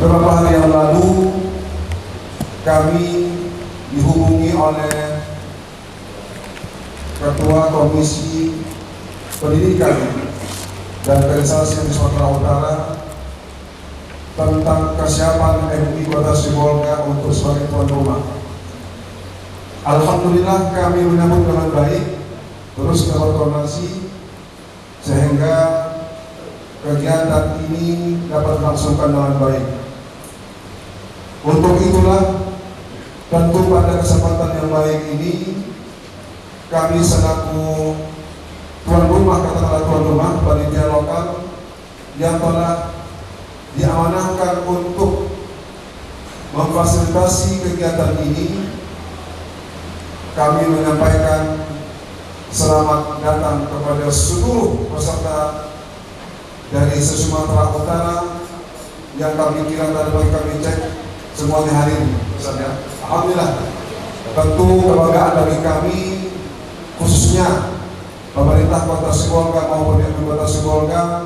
Beberapa hari yang lalu kami dihubungi oleh Ketua Komisi Pendidikan dan Kaderisasi di Sumatera Utara tentang kesiapan MUI Kota Sibolga untuk sebagai tuan rumah. Alhamdulillah kami menyambut dengan baik, terus berkoordinasi sehingga kegiatan ini dapat dilangsungkan dengan baik. Untuk itulah tentu pada kesempatan yang baik ini kami selaku tuan rumah, katakanlah tuan rumah panitia lokal yang telah diamanahkan untuk memfasilitasi kegiatan ini, kami menyampaikan selamat datang kepada seluruh peserta dari Sumatera Utara yang kami kira tadi bagi kami cek semuanya hari ini. Alhamdulillah, tentu kebanggaan bagi kami, khususnya pemerintah Kota Sibolga maupun MUI Kota Sibolga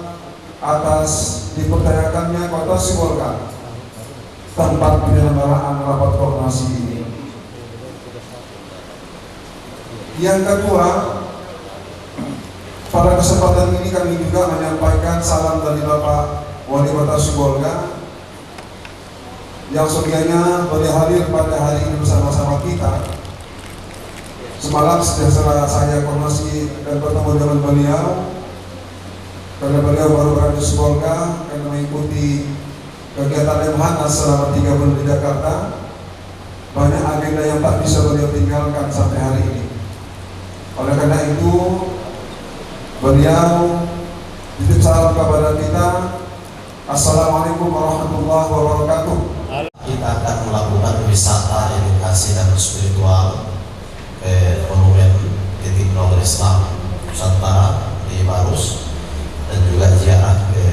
atas dipercayakannya Kota Sibolga tempat penyelenggaraan rapat koordinasi ini. Yang kedua, pada kesempatan ini kami juga menyampaikan salam dari Bapak Wali Kota Sibolga yang sedianya boleh hadir pada hari ini bersama-sama kita. Semalam setelah saya koordinasi dan bertemu dengan beliau, karena beliau baru berada di Sibolga karena mengikuti kegiatan Lemhanas selama 3 bulan di Jakarta, banyak agenda yang tak bisa beliau tinggalkan sampai hari ini. Oleh karena itu, beliau titip salam kepada kita. Assalamualaikum warahmatullahi wabarakatuh. Kita akan melakukan wisata edukasi dan spiritual ke monumen titik nol Islam Nusantara di Barus, dan juga ziarah ke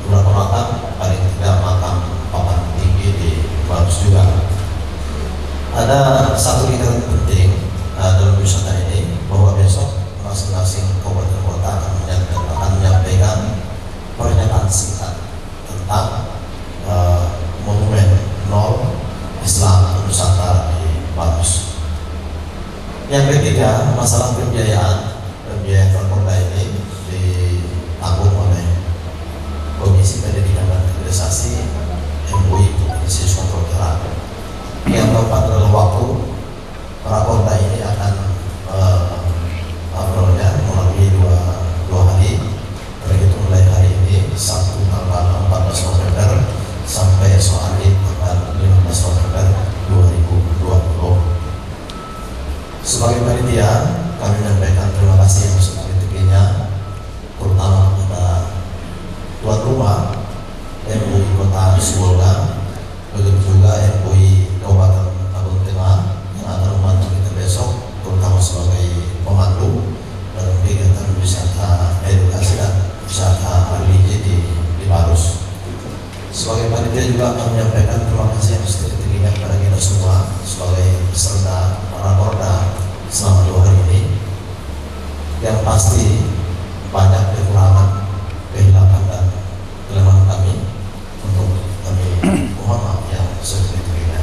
beberapa makam, paling tidak makam papan tinggi di Barus juga. Ada satu ide penting dalam wisata ini, bahwa besok masing-masing kabupaten kota akan menyampaikan pernyataan singkat tentang monumen nol Islam Nusantara di Barus. Yang ketiga, masalah pembiayaan Forkopimda ini ditanggung oleh Komisi Pendidikan dan Kaderisasi MUI Provinsi Sumatera Utara. Yang keempat adalah waktu Forkopimda ini akan melalui dua hari, terhitung mulai hari ini Sabtu tanggal 14 November sampai esok hari tanggal 15 November 2020. Sebagai panitia, kami menyampaikan terima kasih yang setinggi-tingginya, terutama kepada tuan rumah MUI Kota Sibolga, begitu juga MUI Kabupaten Tabung Tengah yang akan membantu kita besok, terutama sebagai pemandu dalam kegiatan wisata edukasi dan wisata religi di Barus. Sebagai panitia juga akan menyampaikan terima kasih yang setinggi-tingginya kepada kita semua sebagai peserta Rakorda selama 2 hari ini. Yang pasti banyak kekurangan, kehilangan dan kelemahan kami, untuk kami mohon maaf yang setinggi-tingginya.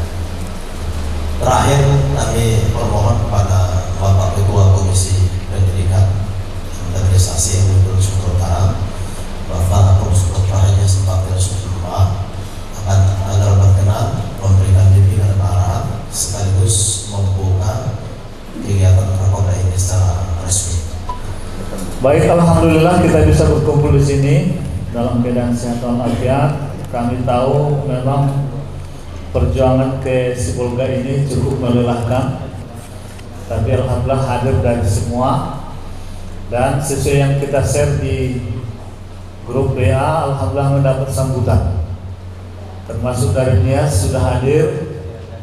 Terakhir, kami permohon kepada Bapak Ketua Komisi Pendidikan dan Kaderisasi MUI Sumatera Utara, Bapak Profesor Prahaja Sempati Rasulullah, akan agar berkenan memberikan bimbingan dan arahan sekaligus membuka kegiatan Forkopimda ini secara resmi. Baik, alhamdulillah kita bisa berkumpul di sini dalam keadaan sehat walafiat. Kami tahu memang perjuangan ke Sibolga ini cukup melelahkan, tapi alhamdulillah hadir dari semua, dan sesuai yang kita share di grup WA, alhamdulillah mendapat sambutan. Termasuk dari Nias sudah hadir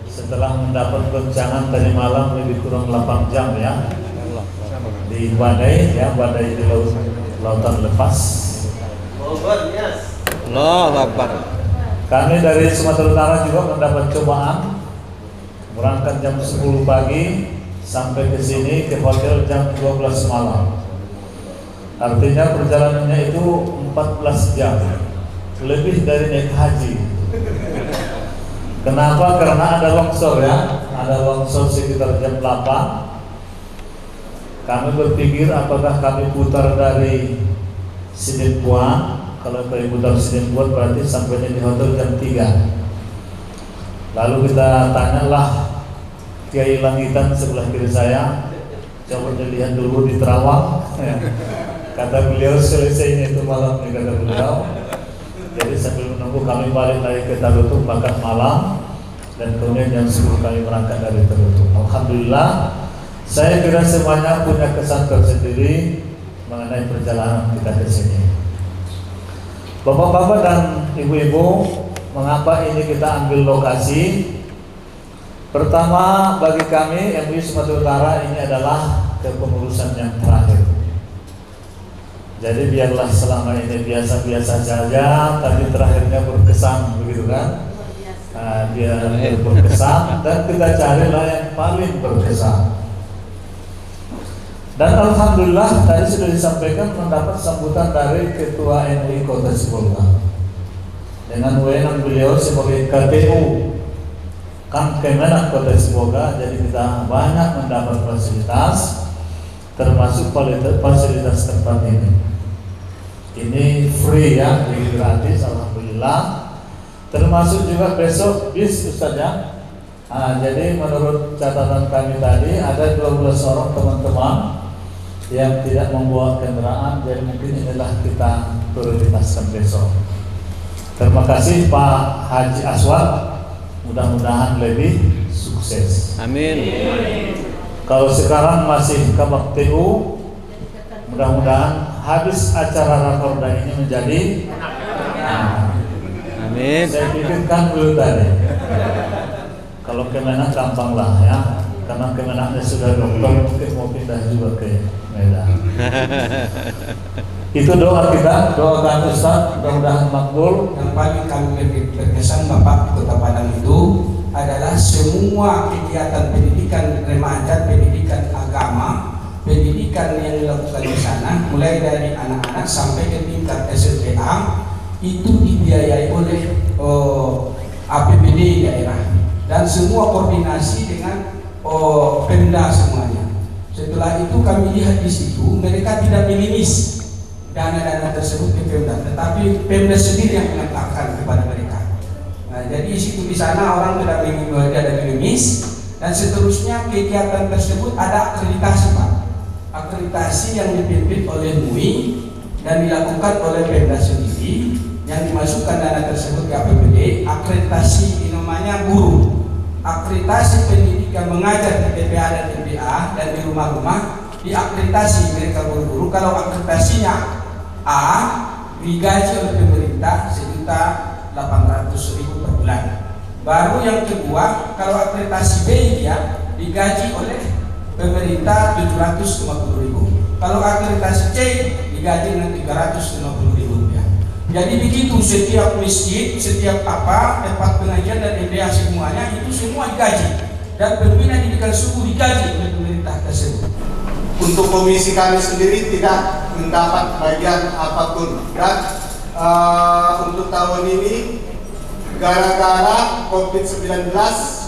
setelah mendapat goncangan tadi malam lebih kurang 8 jam ya di badai di lautan lepas. Kami dari Sumatera Utara juga mendapat cobaan berangkat jam 10 pagi sampai ke sini ke hotel jam 12 malam. Artinya perjalanannya itu 14 jam. lebih dari naik haji. Kenapa? Karena ada longsor ya, ada longsor sekitar jam 8. Kami berpikir apakah kami putar dari Sidempuan. Kalau kami putar Sidempuan berarti sampainya di hotel jam 3. Lalu kita tanyalah Kiai Langitan sebelah kiri saya, coba dilihat dulu di Terawang. Kata beliau selesainya itu malam, kata beliau. Jadi sambil menunggu kami balik lagi ke Tarutung makan malam, dan kemudian jam 10 kami berangkat dari Tarutung. Alhamdulillah, saya kira semuanya punya kesan tersendiri mengenai perjalanan kita ke sini. Bapak-bapak dan ibu-ibu, mengapa ini kita ambil lokasi? Pertama, bagi kami MUI Sumatera Utara ini adalah kepengurusan yang terakhir. Jadi biarlah selama ini biasa-biasa saja, tapi terakhirnya berkesan, begitu kan? Dia berkesan dan kita carilah yang paling berkesan. Dan alhamdulillah tadi sudah disampaikan mendapat sambutan dari Ketua MUI Kota Sibolga dengan wewenang beliau sebagai KTU kan Kemenak Kota Sibolga. Jadi kita banyak mendapat fasilitas, termasuk fasilitas tempat ini. Ini free ya, jadi gratis, alhamdulillah. Termasuk juga besok bis Ustaz ya. Jadi menurut catatan kami tadi ada 12 orang teman-teman yang tidak membawa kendaraan, jadi mungkin inilah kita prioritaskan besok. Terima kasih Pak Haji Aswad, mudah-mudahan lebih sukses. Amin. Kalau sekarang masih Kabak TU, mudah-mudahan habis acara Rakorda ini menjadi Amin. Saya pikirkan dulu tadi. Kalau Kemenak gampang lah ya, karena Kemenaknya sudah dokter, mungkin mau pindah juga ke Medan. Itu doa kita, doakan Ustaz, mudah-mudahan makbul. Yang paling kami berkesan Bapak Kota Padang itu adalah semua kegiatan pendidikan remaja, pendidikan agama, pendidikan yang dilakukan di sana, mulai dari anak-anak sampai ke tingkat SLTA, itu dibiayai oleh APBD daerah, dan semua koordinasi dengan Pemda semuanya. Setelah itu kami lihat di situ mereka tidak minimis dana-dana tersebut ke Pemda, tetapi Pemda sendiri yang menetapkan kepada mereka. Nah, jadi situ di sana orang tidak minimis, dan seterusnya kegiatan tersebut ada akreditasi Pak. Akreditasi yang dipimpin oleh MUI dan dilakukan oleh Pemda sendiri, yang dimasukkan dana tersebut ke APBD. Akreditasi namanya guru, akreditasi pendidikan mengajar di TPA dan MDA dan di rumah-rumah, diakreditasi mereka guru-guru. Kalau akreditasinya A, digaji oleh pemerintah 1.800.000 per bulan. Baru yang kedua, kalau akreditasi B ya digaji oleh pemerintah 750.000. Kalau akreditasi C digaji dengan 350.000 rupiah. Jadi begitu setiap masjid, setiap tempat pengajian dan MDA semuanya itu semua digaji, dan pembina didikan suku digaji oleh pemerintah tersebut. Untuk komisi kami sendiri tidak mendapat bagian apapun, dan untuk tahun ini gara-gara COVID-19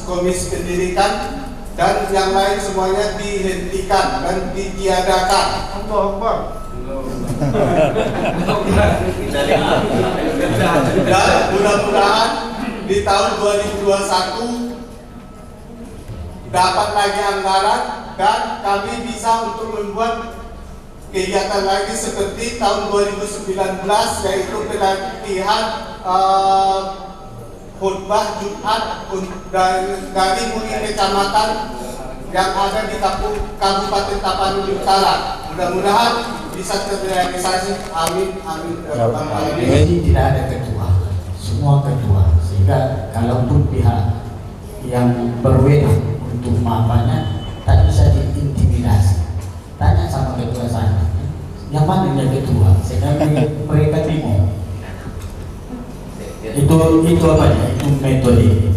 komisi pendidikan dan yang lain semuanya dihentikan dan ditiadakan. Dan mudah-mudahan di tahun 2021 dapat lagi anggaran dan kami bisa untuk membuat kegiatan lagi seperti tahun 2019, yaitu pelatihan khutbah Jumat dari MUI kecamatan yang ada di Kabupaten Tapanuli Utara. Mudah-mudahan bisa terrealisasi. Amin, amin. Jadi tidak ada ketua, semua ketua, sehingga kalaupun pihak yang berwenang untuk mapanya tak bisa diintimidasi. Tanya sama ketua sana, yang mana yang ketua, sehingga mereka bingung. Itu apa ya? Itu metode,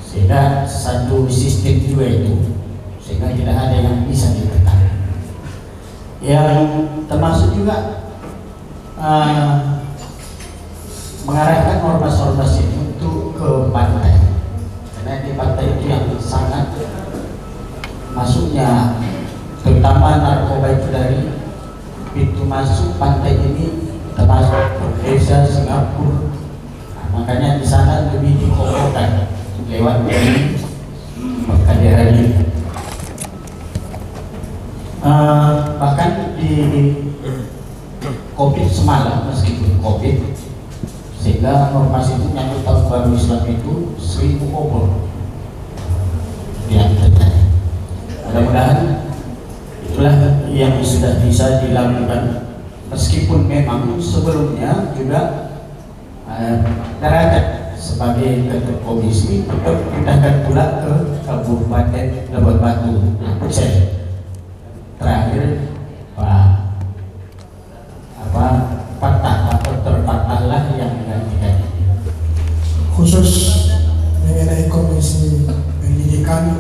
sehingga satu sistem juga itu, sehingga tidak ada yang bisa ditekan. Yang termasuk juga mengarahkan ormas-ormas ini untuk ke pantai, karena di pantai itu yang sangat masuknya terutama narkoba itu dari pintu masuk pantai ini termasuk Indonesia, Singapura. Nah, makanya di sana lebih dikokohkan lewat dari daerah ini. Bahkan di COVID semalam, meskipun COVID, sehingga ormas itu menyambut tahun baru Islam itu 1000 obor yang terjadi. Mudah-mudahan itulah yang sudah bisa dilakukan, meskipun memang sebelumnya juga derajat sebagai ketua komisi untuk pindahkan pula ke Kabupaten Lebak Batu. Terakhir patah atau terpatahlah yang menggantikan. Khusus mengenai komisi pendidikan,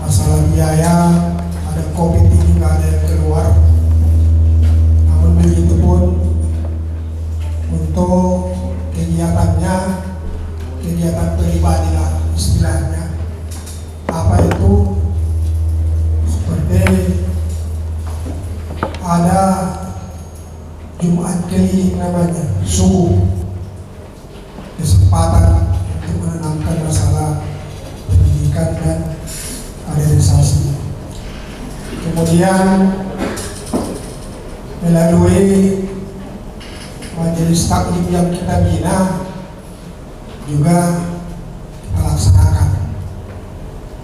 masalah biaya, ada COVID ini nggak ada yang keluar. Namun begitu pun untuk kegiatannya, kegiatan pribadi lah istilahnya, apa itu seperti ada Jumat keliling namanya, subuh, kesempatan untuk menenangkan masalah pendidikan dan kaderisasi. Kemudian melalui majelis taklim yang kita bina juga kita laksanakan,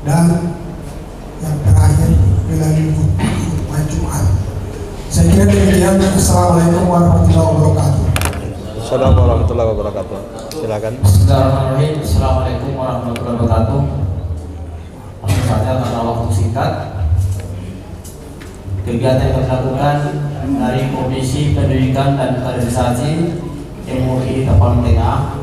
dan yang terakhir melalui khutbah Jumat. Saya kira demikian. Assalamualaikum warahmatullahi wabarakatuh. Assalamualaikum warahmatullahi wabarakatuh. Silakan. Bismillahirrahmanirrahim. Assalamualaikum warahmatullahi wabarakatuh. Langsung saja karena waktu singkat. Kegiatan yang dilakukan dari Komisi Pendidikan dan Kaderisasi MUI Tapanuli Tengah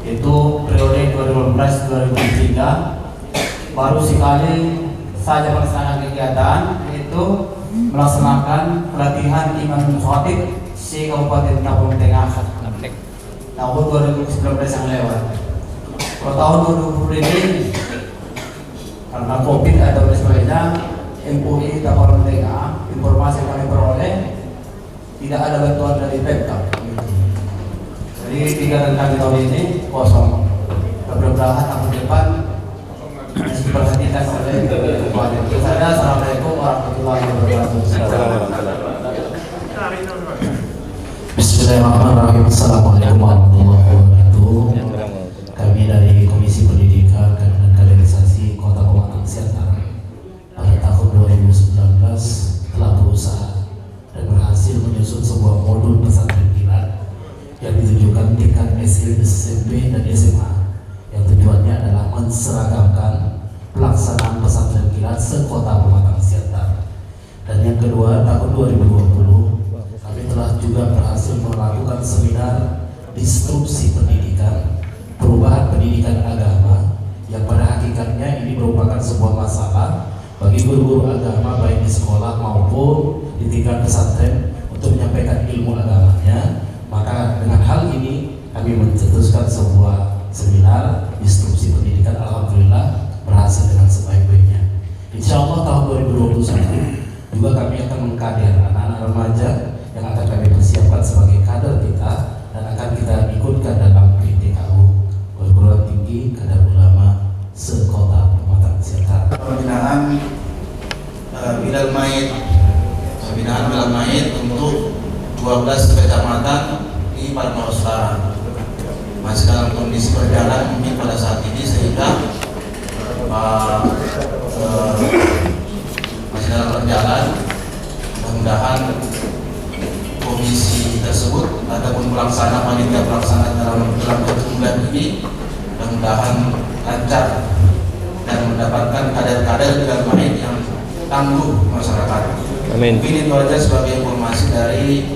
itu periode 2015-2023 baru sekali saja melaksanakan kegiatan, yaitu melaksanakan pelatihan imam khatib di Kabupaten Tapanuli Tengah tahun 2019 yang lewat. Kalau tahun 2020 ini karena COVID atau sebagainya, MUI Tapanuli Tengah, informasi yang kami peroleh tidak ada bantuan dari Pemkab. Jadi kegiatan kami tahun ini kosong. Mudah-mudahan tahun depan diperhatikan oleh Kabupaten. Assalamualaikum warahmatullahi wabarakatuh. Bismillahirrahmanirrahim. Assalamualaikum warahmatullahi wabarakatuh. Kami dari Komisi Pendidikan dan Kaderisasi Kota Pematang Siantar pada tahun 2019 telah berusaha dan berhasil menyusun sebuah modul pesantren kilat yang ditujukan tingkat SD, SMP, dan SMA, yang tujuannya adalah menseragamkan pelaksanaan pesantren kilat sekota Pematang Siantar. Dan yang kedua, tahun 2020 kami telah juga berhasil melakukan seminar disrupsi pendidikan, perubahan pendidikan agama, yang pada hakikatnya ini merupakan sebuah masalah bagi guru-guru agama baik di sekolah maupun di tingkat pesantren untuk menyampaikan ilmu agamanya. Maka dengan hal ini kami mencetuskan sebuah seminar disrupsi pendidikan. Alhamdulillah berhasil dengan sebaik-baiknya. Insya Allah tahun 2021 juga kami akan mengkader anak-anak remaja yang akan kami persiapkan sebagai kader kita dan akan kita ikutkan dalam PTKU, Perguruan Tinggi Kadar Ulama sekota Pematang Siantar. Pembinaan Bilal Maid untuk 12 kecamatan di Parma Utara masih dalam kondisi berjalan mungkin pada saat ini, sehingga masih dalam berjalan. Mudah-mudahan komisi tersebut ataupun panitia pelaksana dalam bulan ini mudah-mudahan lancar dan mendapatkan kader-kader Bilal Maid yang tangguh masyarakat. Amin. Mungkin itu saja sebagai informasi dari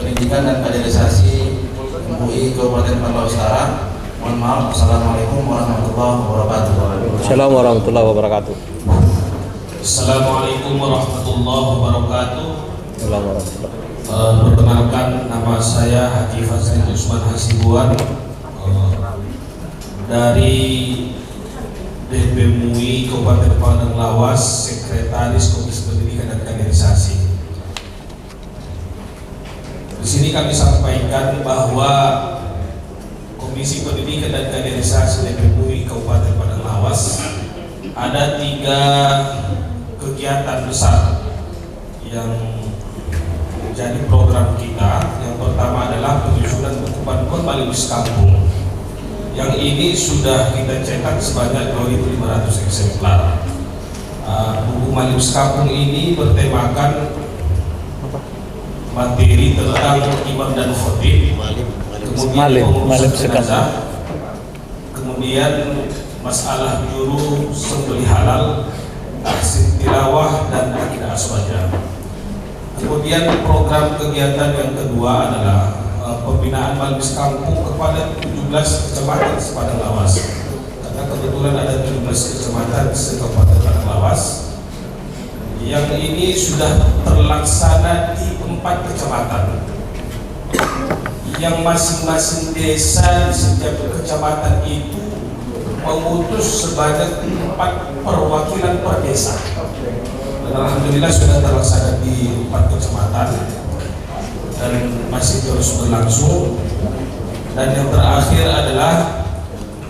pendidikan dan kaderisasi MUI Kabupaten Parma Utara. Mohon maaf. Assalamualaikum warahmatullahi wabarakatuh. Assalamualaikum warahmatullahi wabarakatuh. Assalamualaikum warahmatullahi wabarakatuh. Assalamualaikum warahmatullahi wabarakatuh. Perkenalkan, nama saya Haji Fazril Usman Hasibuan dari DP MUI Kabupaten Padang Lawas, Sekretaris Komisi Pendidikan dan Kaderisasi. Di sini kami sampaikan bahwa Komisi Pendidikan dan Kaderisasi DP MUI Kabupaten Padang Lawas ada 3 kegiatan besar yang jadi program kita. Yang pertama adalah penyusunan buku panduan Maliwis Kampung. Yang ini sudah kita cetak sebanyak 2.500 eksemplar. Buku Maliwis Kampung ini bertemakan materi tentang imam dan khotib, kemudian pengurusan jenazah, kemudian masalah juru sembelih halal, tahsin tilawah, dan akidah aswaja. Kemudian program kegiatan yang kedua adalah pembinaan Maliwis Kampung kepada 17 kecamatan di Padang Lawas. Karena kebetulan ada 17 kecamatan di Kabupaten Padang Lawas. Yang ini sudah terlaksana di 4 kecamatan. Yang masing-masing desa di setiap kecamatan itu mengutus sebanyak 4 perwakilan per desa. Dan alhamdulillah sudah terlaksana di 4 kecamatan dan masih terus berlangsung. Dan yang terakhir adalah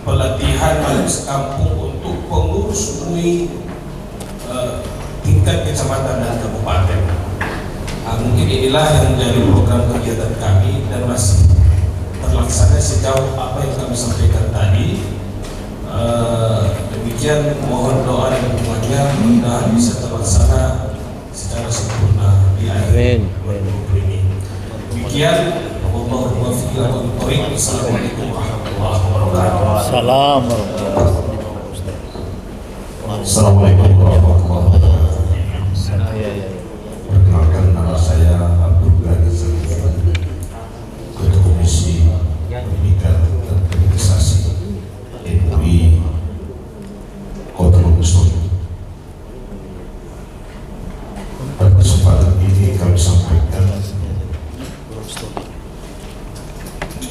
pelatihan Maliwis Kampung untuk pengurus MUI tingkat kecamatan dan kabupaten. Mungkin inilah yang menjadi program kegiatan kami dan masih terlaksana sejauh apa yang kami sampaikan tadi. Demikian, mohon doa dan dukungannya, mudah bisa terlaksana secara sempurna di akhir 2020 ini. Demikian, Assalamualaikum warahmatullahi wabarakatuh. Assalamualaikum warahmatullahi wabarakatuh. Perkenalkan, nama saya Abdul Ghani Zalifan, Ketua Komisi Pendidikan dan Kaderisasi MUI Kota Lumajang. Pada kesempatan ini kami sampaikan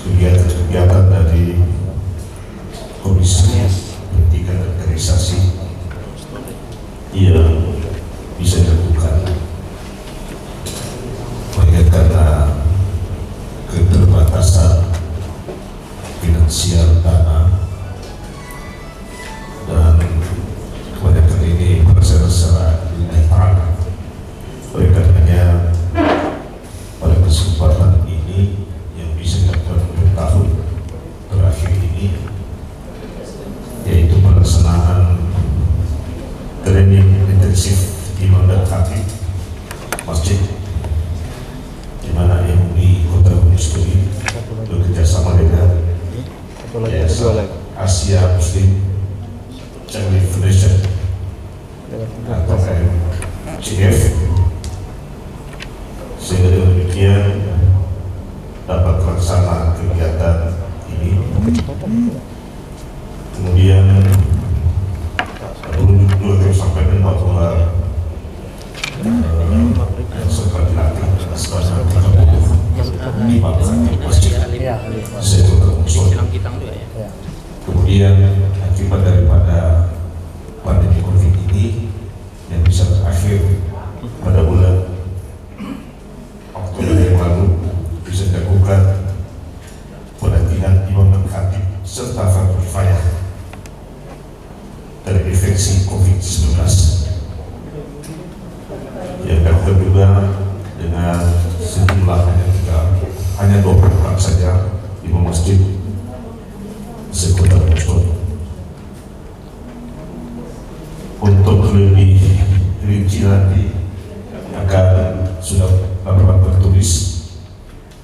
kegiatan-kegiatan dari Komisi Pendidikan dan Kaderisasi yang bisa dilakukan baik karena keterbatasan finansial dana dan kebanyakan ini secara netral. Oleh karenanya pada kesempatan ini yang bisa dilakukan untuk tahun terakhir ini yaitu pelaksanaan training intensif imam dan khatib masjid, di mana MUI Kota Lumajang bekerjasama dengan Yayasan Asia Muslim Charity Foundation atau MCF, sehingga dengan demikian dapat terlaksana kegiatan ini. Kemudian perlu juga sampaikan bahwa yang sempat dilatih sebanyak 35 khatib masjid se-Kota Lumajang. Kemudian akibat daripada pandemi COVID ini yang bisa berakhir pada bulan Oktober yang lalu, bisa dilakukan pelatihan imam dan khatib serta fardu kifayah terinfeksi COVID-19 yang dilakukan juga dengan sejumlah hanya 20 orang saja imam masjid se-Kota Lumajang. Untuk lebih rinci nanti akan sudah dapat tertulis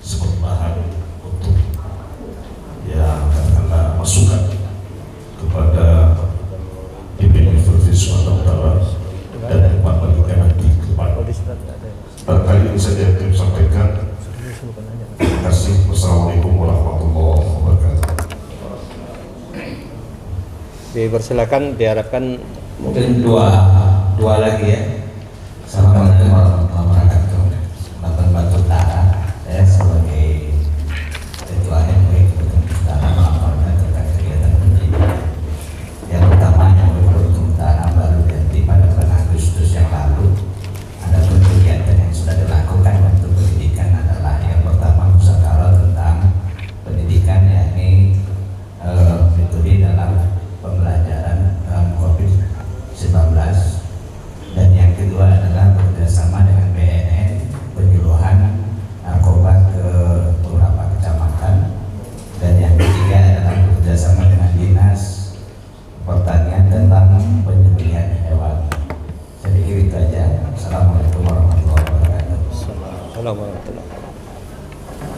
sebagai bahan untuk yang katakanlah masukan kepada DPD Provinsi Sumatera Utara dan tempat bagi nanti ke depan. Barangkali ini saja yang kami sampaikan. Terima kasih. Wassalamualaikum warahmatullahi wabarakatuh. Dipersilakan, diharapkan mungkin dua lagi ya. Assalamualaikum warahmatullahi wabarakatuh. Bapak Utara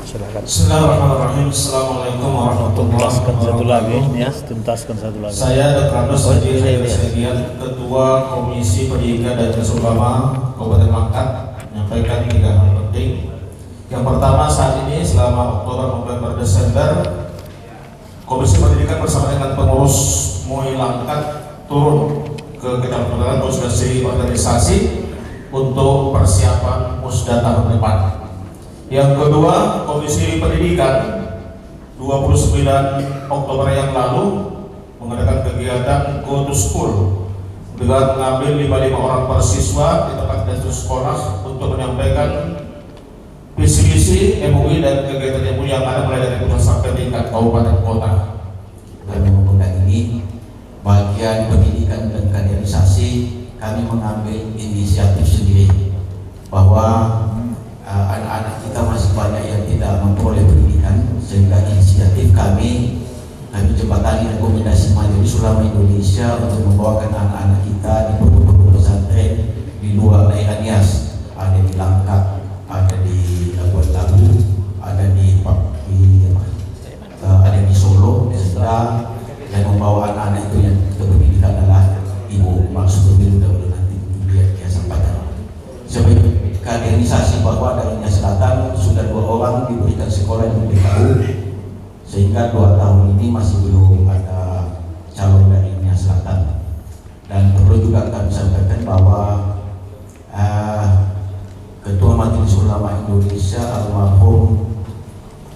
Silakan. Bismillahirrahmanirrahim. Assalamualaikum warahmatullahi Tuntaskan satu lagi, wabarakatuh. ya, tuntaskan satu lagi. Saya Dr. Andos Haji Haidar Sedian, Ketua Komisi Pendidikan dan Majelis Ulama Kabupaten Langkat, menyampaikan 3 hal penting. Yang pertama, saat ini selama Oktober, November, Desember, Komisi Pendidikan bersama dengan pengurus MUI Langkat turun ke Kecamatan konsultasi organisasi untuk persiapan Musda tahun depan. Yang kedua, Komisi Pendidikan 29 Oktober yang lalu mengadakan kegiatan Go to School dengan mengambil 55 orang persiswa di tempat dasar sekolah untuk menyampaikan visi-misi MUI dan kegiatan MUI yang ada mulai dari pusat sampai tingkat kabupaten kota. Kami membuka ini bagian pendidikan dan kaderisasi, kami mengambil inisiatif sendiri bahwa anak-anak kita masih banyak yang tidak memperoleh pendidikan, sehingga inisiatif kami jembatani rekomendasi Majelis Ulama Indonesia untuk membawakan anak-anak kita di pondok-pondok pesantren di luar daerah Nias, ada di Langkat, ada di Labuan Labu, ada di Solo, sehingga yang membawa anak-anak itu yang berpendidikan adalah ibu. Maksud pemilu dahulu nanti dia sampaikan. Sebagai kaderisasi bahwa dari Nias Selatan sudah 2 orang diberikan sekolah di PKU, sehingga 2 tahun ini masih belum ada calon dari Nias Selatan. Dan perlu juga kami sampaikan bahwa Ketua Majelis Ulama Indonesia almarhum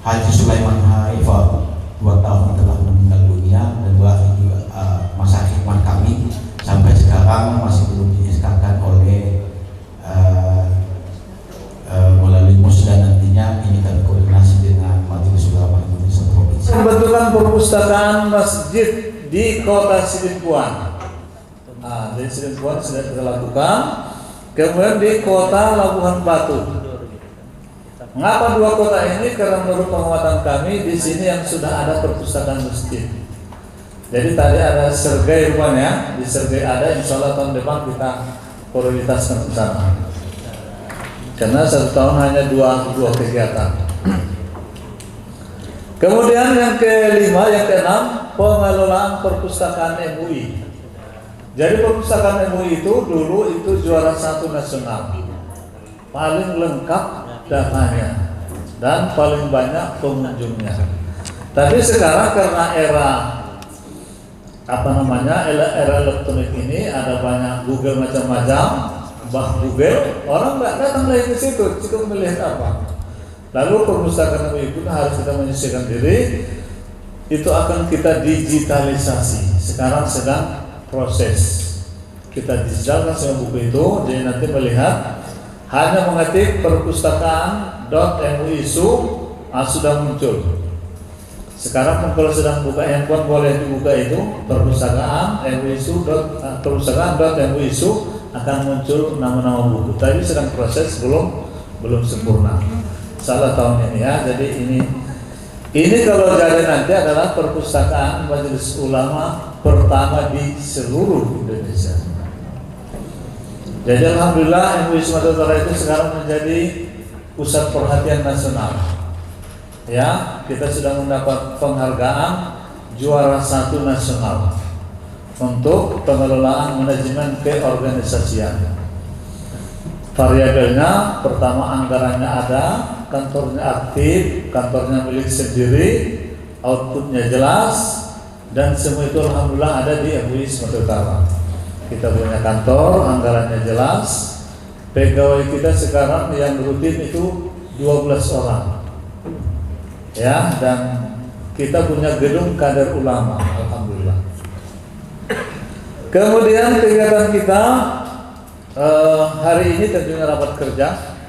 Haji Sulaiman Haifah 2 tahun telah meninggal dunia, dan masa khidmat kami sampai sekarang masih belum diiskarkan oleh melalui Musda. Nantinya ini kami koordinasi dengan Majelis Ulama Indonesia Provinsi. Pembentukan perpustakaan masjid di Kota Sidimpuan. Di Sidimpuan sudah kita lakukan. Kemudian di Kota Labuhan Batu. Mengapa 2 kota ini? Karena menurut pengamatan kami di sini yang sudah ada perpustakaan masjid. Jadi tadi ada Sergai rupanya, di Sergai ada, insya Allah tahun depan kita prioritaskan ke sana. Karena 1 tahun hanya 2 kegiatan. Kemudian yang kelima, yang keenam, pengelolaan perpustakaan MUI. Jadi perpustakaan MUI itu dulu itu juara 1 nasional, paling lengkap datanya dan paling banyak pengunjungnya. Tapi sekarang karena era era elektronik ini, ada banyak Google macam-macam, Google, orang nggak datang lagi ke situ, cukup melihat apa. Lalu perpustakaan MUI pun harus kita menyisihkan diri, itu akan kita digitalisasi. Sekarang sedang proses kita digitalkan semua buku itu, jadi nanti melihat hanya mengetik perpustakaan.muisu sudah muncul. Sekarang kalau sedang buka handphone boleh dibuka itu perpustakaan perpustakaan.muisu akan muncul nama-nama buku. Tapi sedang proses, belum sempurna. Salah tahun ini ya. Jadi ini kalau jadi nanti adalah perpustakaan Majelis Ulama pertama di seluruh Indonesia. Jadi alhamdulillah MUI Sumatera Utara itu sekarang menjadi pusat perhatian nasional. Ya, kita sudah mendapat penghargaan juara 1 nasional untuk pengelolaan manajemen keorganisasian. Variabelnya, pertama anggarannya ada, kantornya aktif, kantornya milik sendiri, outputnya jelas, dan semua itu alhamdulillah ada di MUI Sumatera Utara. Kita punya kantor, anggarannya jelas, pegawai kita sekarang yang rutin itu 12 orang. Ya, dan kita punya gedung kader ulama, alhamdulillah. Kemudian kegiatan kita hari ini tentunya rapat kerja.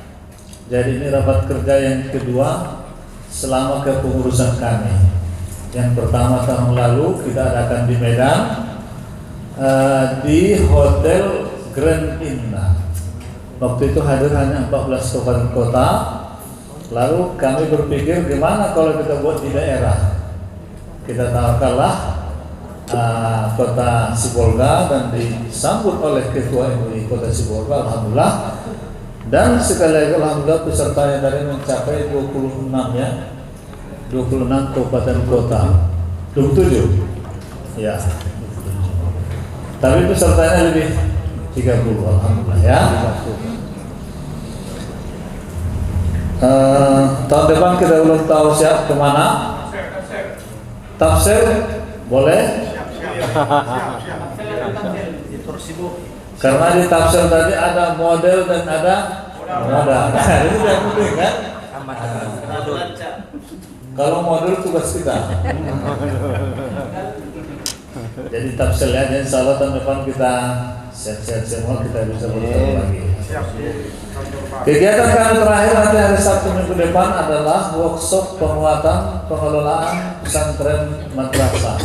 Jadi ini rapat kerja yang kedua selama kepengurusan kami. Yang pertama tahun lalu kita adakan di Medan, di Hotel Grand Inna. Waktu itu hadir hanya 14 kabupaten kota. Lalu kami berpikir gimana kalau kita buat di daerah. Kita tawarkanlah Kota Sibolga dan disambut oleh Ketua MUI Kota Sibolga. Alhamdulillah Dan sekali lagi alhamdulillah pesertanya tadi mencapai 26 ya, 26 kabupaten kota, 27 ya, tapi pesertanya lebih 30 alhamdulillah ya. Tahun depan kita belum tahu siap kemana. Tafsir boleh? Karena di tafsir tadi ada model dan ada modal. Itu yang penting kan? Kalau model tugas kita. Jadi tafsir ya, insya Allah tahun depan kita siap-siap semua, kita bisa bertemu lagi. Kegiatan kami terakhir nanti hari Sabtu minggu depan adalah workshop penguatan pengelolaan pesantren madrasah.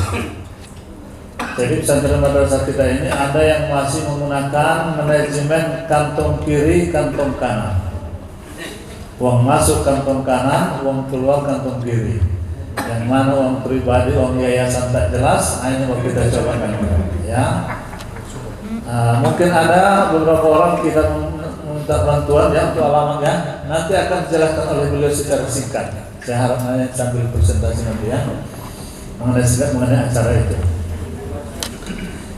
Jadi pesantren madrasah kita ini ada yang masih menggunakan manajemen kantong kiri, kantong kanan. Uang masuk kantong kanan, uang keluar kantong kiri. Yang mana uang pribadi, uang yayasan tak jelas, ini mau kita cobakan ya. Mungkin ada beberapa orang kita meminta bantuan ya untuk alamatnya. Nanti akan dijelaskan oleh beliau secara singkat. Saya harap sambil presentasi nanti ya mengenai acara itu.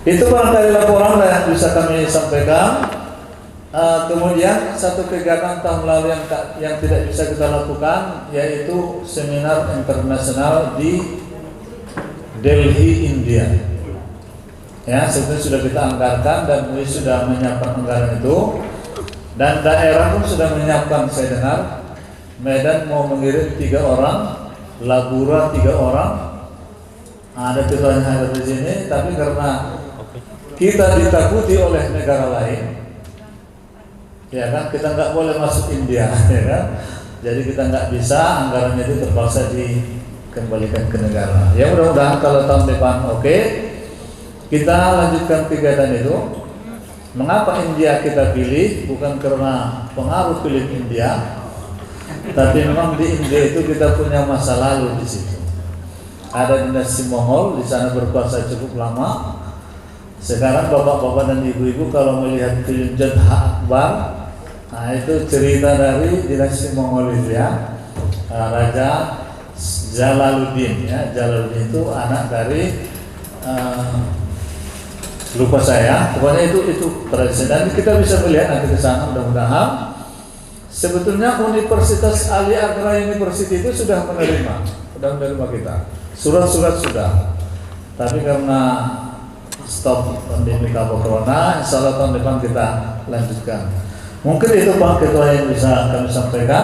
Itu barangkali laporan yang bisa kami sampaikan. Kemudian satu kegiatan tahun lalu yang tidak bisa kita lakukan yaitu seminar internasional di Delhi, India. Ya, sebetulnya sudah kita anggarkan dan MUI sudah menyiapkan anggaran itu, dan daerah pun sudah menyiapkan. Saya dengar Medan mau mengirim 3 orang, Labura 3 orang. Ada ketuanya ada di sini, tapi karena kita ditakuti oleh negara lain, ya kan, kita nggak boleh masuk India, ya kan? Jadi kita nggak bisa, anggarannya itu terpaksa dikembalikan ke negara. Ya mudah-mudahan kalau tahun depan oke, kita lanjutkan kegiatan itu. Mengapa India kita pilih? Bukan karena pengaruh pilih India, tapi memang di India itu kita punya masa lalu di situ. Ada dinasti Mongol di sana berkuasa cukup lama. Sekarang bapak-bapak dan ibu-ibu kalau melihat film Jodha Akbar, nah itu cerita dari dinasti Mongol itu ya, Raja Jalaluddin ya. Jalaluddin itu anak dari lupa saya, pokoknya itu presiden. Kita bisa melihat nanti ke sana mudah-mudahan. Sebetulnya Universitas Ali Agra University itu sudah menerima kita. Surat-surat sudah. Tapi karena stop pandemi corona, insya Allah tahun depan kita lanjutkan. Mungkin itu Pak Ketua yang bisa kami sampaikan.